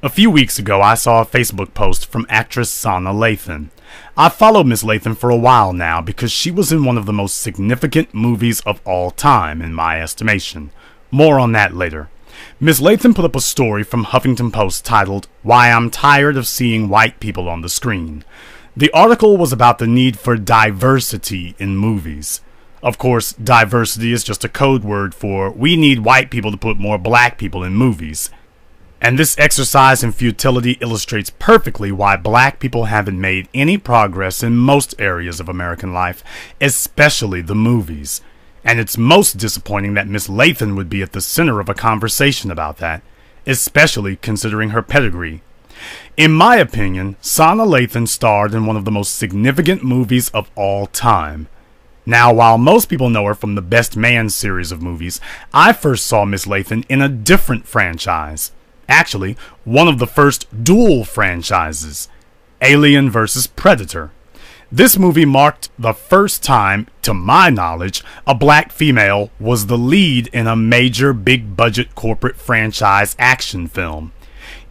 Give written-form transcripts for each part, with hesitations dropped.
A few weeks ago, I saw a Facebook post from actress Sanaa Lathan. I've followed Miss Lathan for a while now because she was in one of the most significant movies of all time, in my estimation. More on that later. Miss Lathan put up a story from Huffington Post titled, "Why I'm Tired of Seeing White People on the Screen." The article was about the need for diversity in movies. Of course, diversity is just a code word for we need white people to put more black people in movies. And this exercise in futility illustrates perfectly why black people haven't made any progress in most areas of American life, especially the movies. And it's most disappointing that Miss Lathan would be at the center of a conversation about that, especially considering her pedigree. In my opinion, Sanaa Lathan starred in one of the most significant movies of all time. Now, while most people know her from the Best Man series of movies, I first saw Miss Lathan in a different franchise. Actually, one of the first dual franchises, Alien vs. Predator. This movie marked the first time, to my knowledge, a black female was the lead in a major big-budget corporate franchise action film.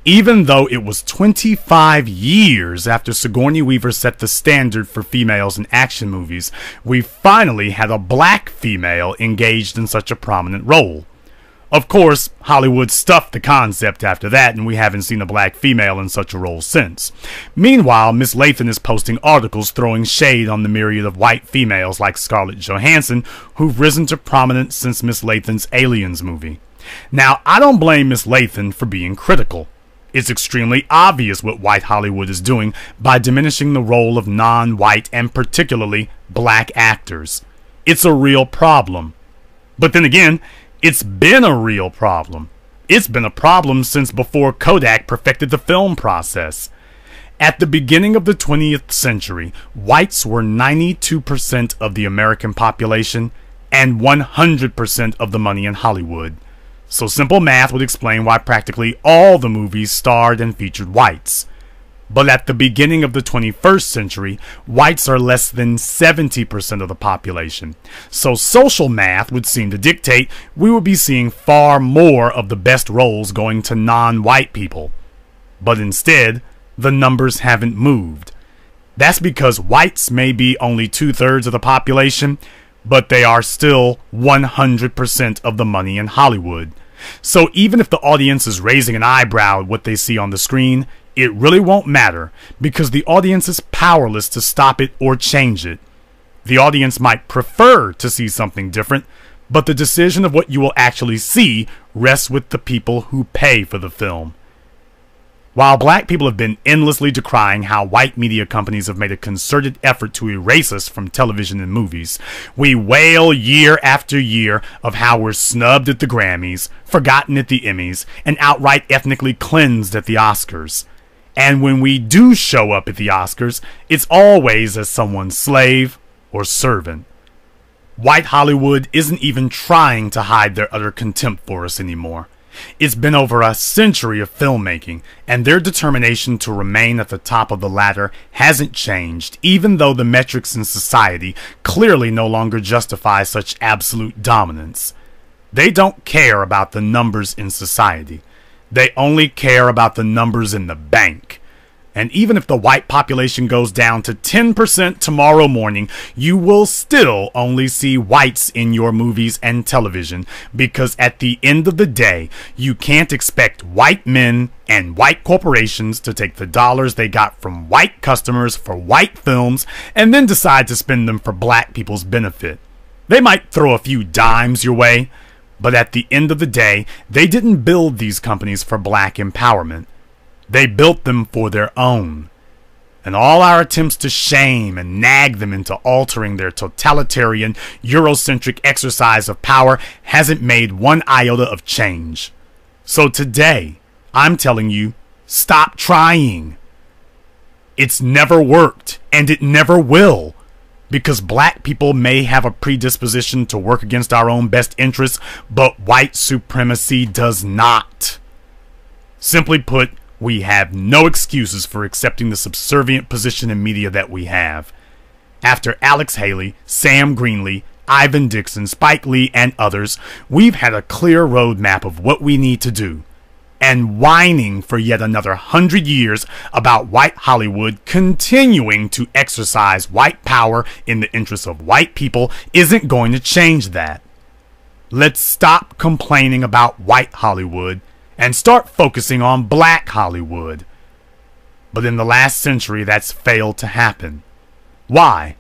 Even though it was 25 years after Sigourney Weaver set the standard for females in action movies, we finally had a black female engaged in such a prominent role. Of course, Hollywood stuffed the concept after that, and we haven't seen a black female in such a role since. Meanwhile, Miss Lathan is posting articles throwing shade on the myriad of white females like Scarlett Johansson who've risen to prominence since Miss Lathan's Aliens movie. Now, I don't blame Miss Lathan for being critical. It's extremely obvious what white Hollywood is doing by diminishing the role of non-white and particularly black actors. It's a real problem. But then again, it's been a real problem. It's been a problem since before Kodak perfected the film process. At the beginning of the 20th century, whites were 92% of the American population and 100% of the money in Hollywood. So simple math would explain why practically all the movies starred and featured whites. But at the beginning of the 21st century, whites are less than 70% of the population. So social math would seem to dictate we would be seeing far more of the best roles going to non-white people. But instead, the numbers haven't moved. That's because whites may be only 2/3 of the population, but they are still 100% of the money in Hollywood. So even if the audience is raising an eyebrow at what they see on the screen, it really won't matter because the audience is powerless to stop it or change it. The audience might prefer to see something different, but the decision of what you will actually see rests with the people who pay for the film. While black people have been endlessly decrying how white media companies have made a concerted effort to erase us from television and movies, we wail year after year of how we're snubbed at the Grammys, forgotten at the Emmys, and outright ethnically cleansed at the Oscars. And when we do show up at the Oscars, it's always as someone's slave or servant. White Hollywood isn't even trying to hide their utter contempt for us anymore. It's been over a century of filmmaking, and their determination to remain at the top of the ladder hasn't changed, even though the metrics in society clearly no longer justify such absolute dominance. They don't care about the numbers in society. They only care about the numbers in the bank. And even if the white population goes down to 10% tomorrow morning, you will still only see whites in your movies and television, because at the end of the day, you can't expect white men and white corporations to take the dollars they got from white customers for white films and then decide to spend them for black people's benefit. They might throw a few dimes your way, but at the end of the day, they didn't build these companies for black empowerment. They built them for their own. And all our attempts to shame and nag them into altering their totalitarian, Eurocentric exercise of power hasn't made one iota of change. So today, I'm telling you, stop trying. It's never worked, and it never will. Because black people may have a predisposition to work against our own best interests, but white supremacy does not. Simply put, we have no excuses for accepting the subservient position in media that we have. After Alex Haley, Sam Greenlee, Ivan Dixon, Spike Lee, and others, we've had a clear roadmap of what we need to do. and whining for yet another 100 years about white Hollywood continuing to exercise white power in the interests of white people isn't going to change that. Let's stop complaining about white Hollywood and start focusing on black Hollywood. But in the last century, that's failed to happen. Why?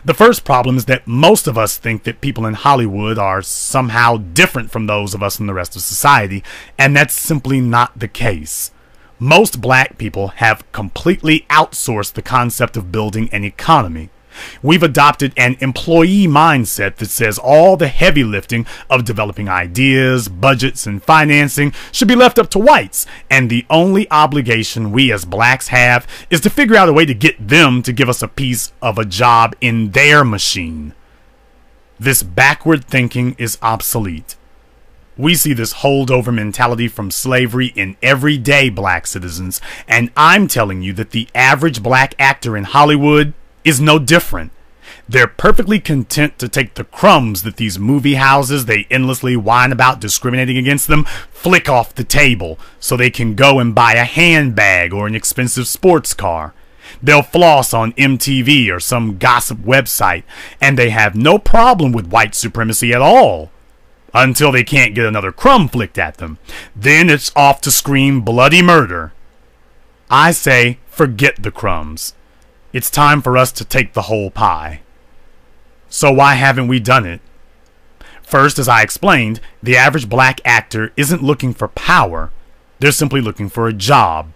The first problem is that most of us think that people in Hollywood are somehow different from those of us in the rest of society, and that's simply not the case. Most black people have completely outsourced the concept of building an economy. We've adopted an employee mindset that says all the heavy lifting of developing ideas, budgets, and financing should be left up to whites, and the only obligation we as blacks have is to figure out a way to get them to give us a piece of a job in their machine. This backward thinking is obsolete. We see this holdover mentality from slavery in everyday black citizens, and I'm telling you that the average black actor in Hollywood is no different. They're perfectly content to take the crumbs that these movie houses they endlessly whine about discriminating against them flick off the table so they can go and buy a handbag or an expensive sports car. They'll floss on MTV or some gossip website, and they have no problem with white supremacy at all. Until they can't get another crumb flicked at them. Then it's off to scream bloody murder. I say forget the crumbs. It's time for us to take the whole pie. So why haven't we done it? First, as I explained, the average black actor isn't looking for power. They're simply looking for a job.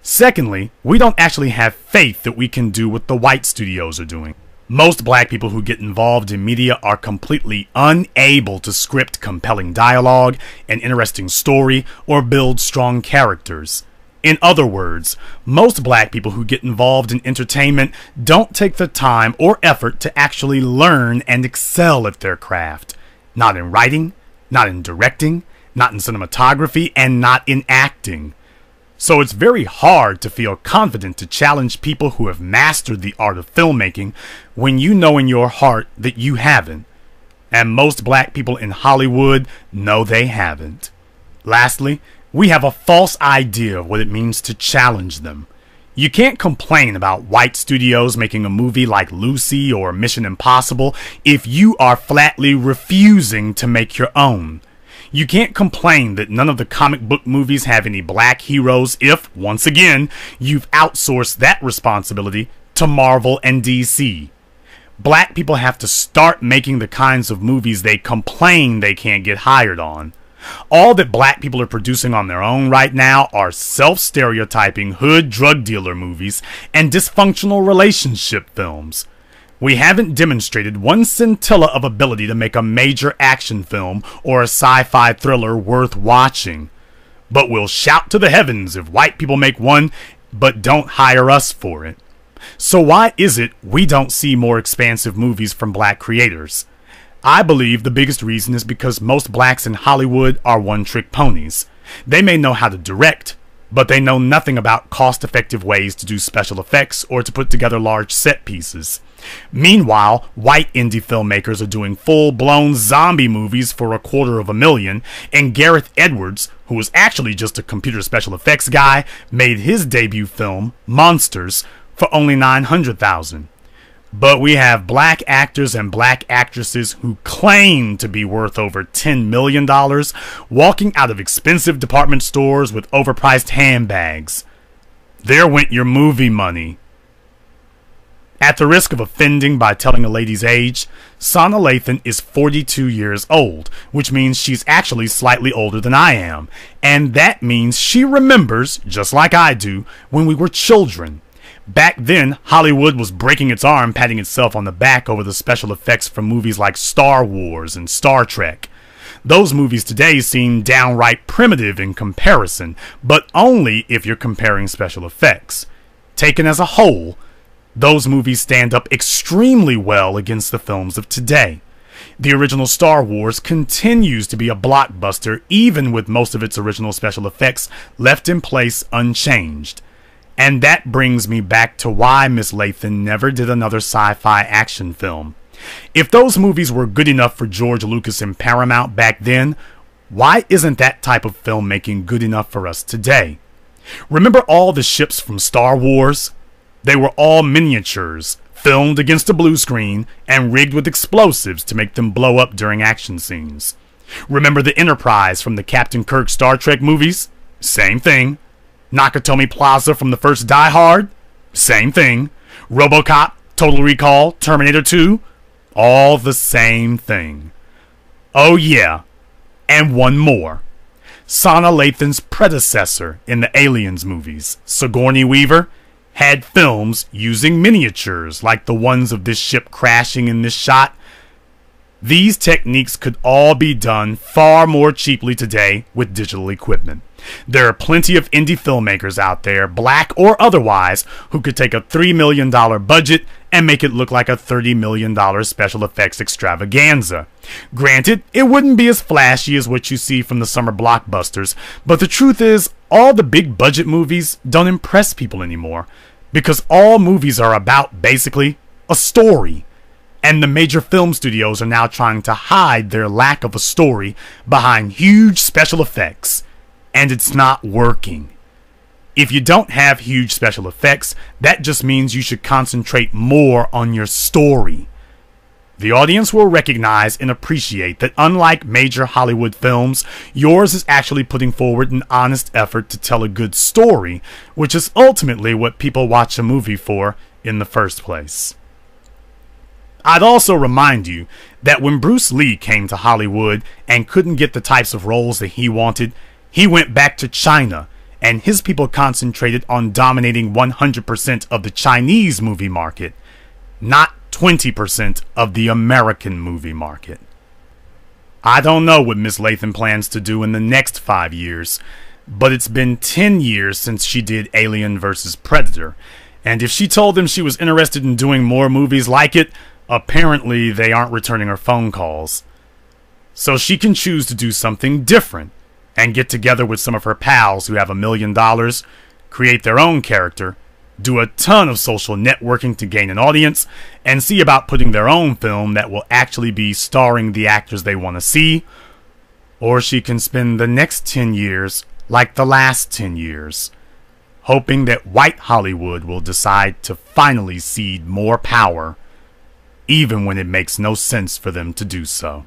Secondly, we don't actually have faith that we can do what the white studios are doing. Most black people who get involved in media are completely unable to script compelling dialogue, an interesting story, or build strong characters. In other words, most black people who get involved in entertainment don't take the time or effort to actually learn and excel at their craft. Not in writing, not in directing, not in cinematography, and not in acting. So it's very hard to feel confident to challenge people who have mastered the art of filmmaking when you know in your heart that you haven't. And most black people in Hollywood know they haven't. Lastly, we have a false idea of what it means to challenge them. You can't complain about white studios making a movie like Lucy or Mission Impossible if you are flatly refusing to make your own. You can't complain that none of the comic book movies have any black heroes if, once again, you've outsourced that responsibility to Marvel and DC. Black people have to start making the kinds of movies they complain they can't get hired on. All that black people are producing on their own right now are self-stereotyping hood drug dealer movies and dysfunctional relationship films. We haven't demonstrated one scintilla of ability to make a major action film or a sci-fi thriller worth watching. But we'll shout to the heavens if white people make one, but don't hire us for it. So why is it we don't see more expansive movies from black creators? I believe the biggest reason is because most blacks in Hollywood are one-trick ponies. They may know how to direct, but they know nothing about cost-effective ways to do special effects or to put together large set pieces. Meanwhile, white indie filmmakers are doing full-blown zombie movies for $250,000, and Gareth Edwards, who was actually just a computer special effects guy, made his debut film, Monsters, for only $900,000. But we have black actors and black actresses who claim to be worth over $10 million walking out of expensive department stores with overpriced handbags. There went your movie money. At the risk of offending by telling a lady's age, Sanaa Lathan is 42 years old, which means she's actually slightly older than I am. And that means she remembers, just like I do, when we were children. Back then, Hollywood was breaking its arm patting itself on the back over the special effects from movies like Star Wars and Star Trek. Those movies today seem downright primitive in comparison, but only if you're comparing special effects. Taken as a whole, those movies stand up extremely well against the films of today. The original Star Wars continues to be a blockbuster even with most of its original special effects left in place unchanged. And that brings me back to why Miss Lathan never did another sci-fi action film. If those movies were good enough for George Lucas and Paramount back then, Why isn't that type of filmmaking good enough for us today? Remember all the ships from Star Wars? They were all miniatures, filmed against a blue screen and rigged with explosives to make them blow up during action scenes. Remember the Enterprise from the Captain Kirk Star Trek movies? Same thing. Nakatomi Plaza from the first Die Hard? Same thing. RoboCop, Total Recall, Terminator 2? All the same thing. Oh yeah, and one more. Sanaa Lathan's predecessor in the Aliens movies, Sigourney Weaver, had films using miniatures like the ones of this ship crashing in this shot. These techniques could all be done far more cheaply today with digital equipment. There are plenty of indie filmmakers out there, black or otherwise, who could take a $3 million budget and make it look like a $30 million special effects extravaganza. Granted, it wouldn't be as flashy as what you see from the summer blockbusters, but the truth is, all the big budget movies don't impress people anymore, because all movies are about, basically, a story. And the major film studios are now trying to hide their lack of a story behind huge special effects. And it's not working. If you don't have huge special effects, that just means you should concentrate more on your story. The audience will recognize and appreciate that unlike major Hollywood films, yours is actually putting forward an honest effort to tell a good story, which is ultimately what people watch a movie for in the first place. I'd also remind you that when Bruce Lee came to Hollywood and couldn't get the types of roles that he wanted, he went back to China, and his people concentrated on dominating 100% of the Chinese movie market, not 20% of the American movie market. I don't know what Miss Lathan plans to do in the next 5 years, but it's been 10 years since she did Alien vs. Predator, and if she told them she was interested in doing more movies like it, apparently they aren't returning her phone calls. So she can choose to do something different and get together with some of her pals who have $1 million, create their own character, do a ton of social networking to gain an audience, and see about putting their own film that will actually be starring the actors they want to see. Or she can spend the next 10 years like the last 10 years, hoping that white Hollywood will decide to finally cede more power, even when it makes no sense for them to do so.